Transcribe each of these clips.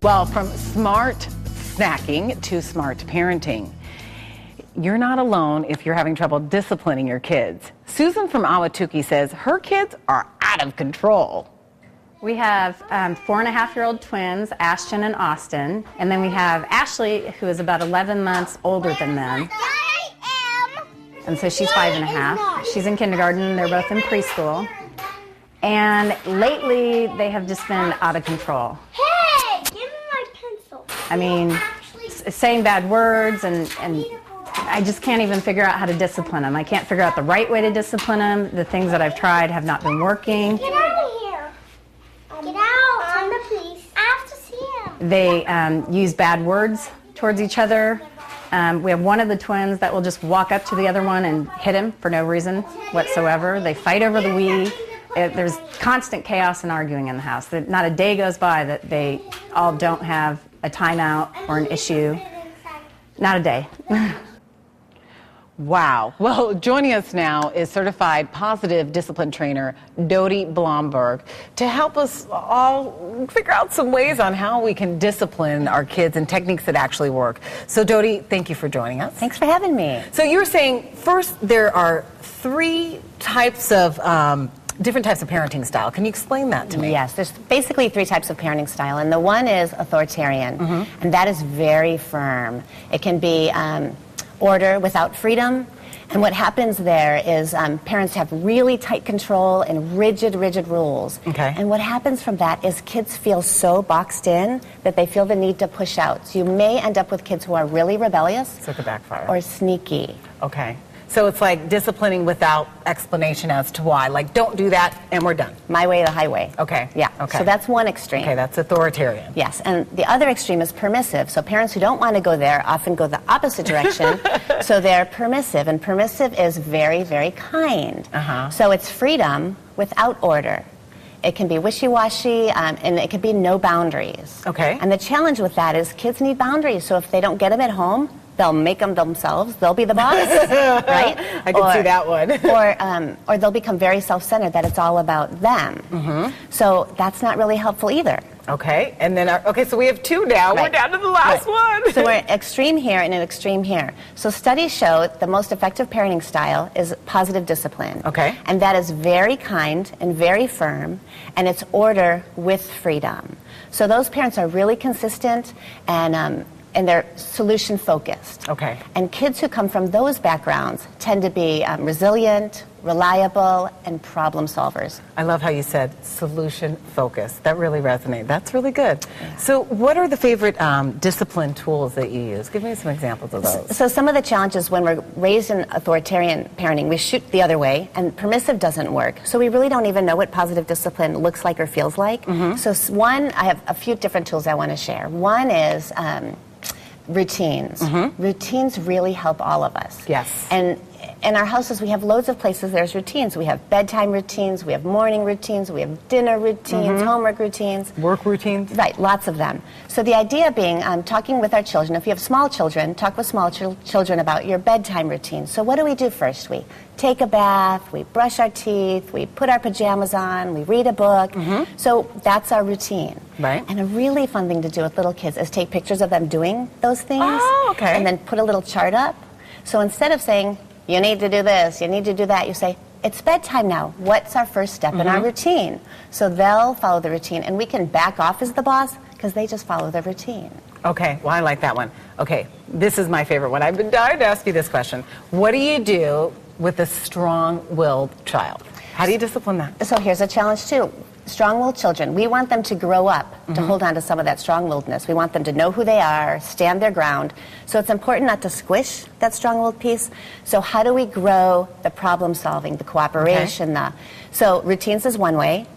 Well, from smart snacking to smart parenting, you're not alone if you're having trouble disciplining your kids. Susan from Ahwatukee says her kids are out of control. We have 4.5-year-old twins, Ashton and Austin, and then we have Ashley, who is about 11 months older than them. And so she's 5.5. She's in kindergarten. They're both in preschool. And lately, they have just been out of control. Hey, give me my pencil. I mean, saying bad words, and I just can't even figure out how to discipline them. I can't figure out the right way to discipline them. The things that I've tried have not been working. Get out of here. Get out. Please. I have to see him. They use bad words towards each other. We have one of the twins that will just walk up to the other one and hit him for no reason whatsoever. They fight over the Wii. There's constant chaos and arguing in the house. Not a day goes by that they all don't have a timeout or an issue. Not a day. Wow. Well, joining us now is certified positive discipline trainer Dodie Blomberg to help us all figure out some ways on how we can discipline our kids and techniques that actually work. So Dodie, thank you for joining us. Thanks for having me. So you were saying first there are three types of different types of parenting style. Can you explain that to me? Yes, there's basically three types of parenting style, and the one is authoritarian, and that is very firm. It can be order without freedom, and what happens there is parents have really tight control and rigid rules. Okay. And what happens from that is kids feel so boxed in that they feel the need to push out. So you may end up with kids who are really rebellious. So it could backfire. Or sneaky. Okay. So it's like disciplining without explanation as to why. Like, don't do that, and we're done. My way or the highway. Okay. Yeah. Okay. So that's one extreme. Okay, that's authoritarian. Yes, and the other extreme is permissive. So parents who don't want to go there often go the opposite direction. So they're permissive, and permissive is very, very kind. So it's freedom without order. It can be wishy-washy, and it can be no boundaries. Okay. And the challenge with that is kids need boundaries. So if they don't get them at home, they'll make them themselves. They'll be the boss, right? I can see that one. or they'll become very self-centered, that it's all about them. So that's not really helpful either. Okay, and then, so we have two now. Right. We're down to the last one. So we're extreme here and an extreme here. So studies show the most effective parenting style is positive discipline. Okay. And that is very kind and very firm, and it's order with freedom. So those parents are really consistent and they're solution focused. Okay. And kids who come from those backgrounds tend to be resilient, reliable, and problem solvers. I love how you said solution focused. That really resonated. That's really good. Yeah. So what are the favorite discipline tools that you use? Give me some examples of those. So some of the challenges when we're raised in authoritarian parenting, we shoot the other way, and permissive doesn't work. So we really don't even know what positive discipline looks like or feels like. So one, I have a few different tools I want to share. One is routines. Routines really help all of us. Yes. And in our houses, we have loads of places there's routines. We have bedtime routines, we have morning routines, we have dinner routines, homework routines. Work routines? Right, lots of them. So the idea being, talking with our children, if you have small children, talk with small children about your bedtime routine. So what do we do first? We take a bath, we brush our teeth, we put our pajamas on, we read a book. So that's our routine. Right. And a really fun thing to do with little kids is take pictures of them doing those things. Oh, okay. And then put a little chart up. So instead of saying, you need to do this, you need to do that, you say, it's bedtime now. What's our first step in our routine? So they'll follow the routine, and we can back off as the boss because they just follow the routine. Okay, well, I like that one. Okay, this is my favorite one. I've been dying to ask you this question. What do you do with a strong-willed child? How do you discipline that? So here's a challenge, too. Strong-willed children, we want them to grow up to hold on to some of that strong-willedness. We want them to know who they are, stand their ground. So it's important not to squish that strong-willed piece. So how do we grow the problem-solving, the cooperation? So routines is one way.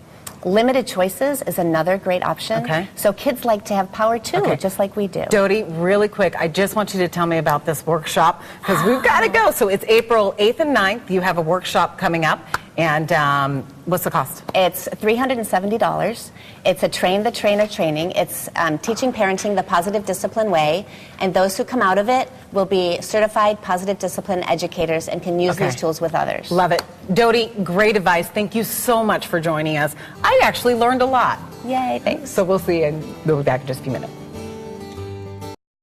Limited choices is another great option. Okay. So kids like to have power, too, just like we do. Dodie, really quick, I just want you to tell me about this workshop because we've got to go. So it's April 8th and 9th. You have a workshop coming up. And what's the cost? It's $370. It's a train the trainer training. It's teaching parenting the positive discipline way. And those who come out of it will be certified positive discipline educators and can use these tools with others. Love it. Dodie, great advice. Thank you so much for joining us. I actually learned a lot. Yay, thanks. So we'll see, and we'll be back in just a few minutes.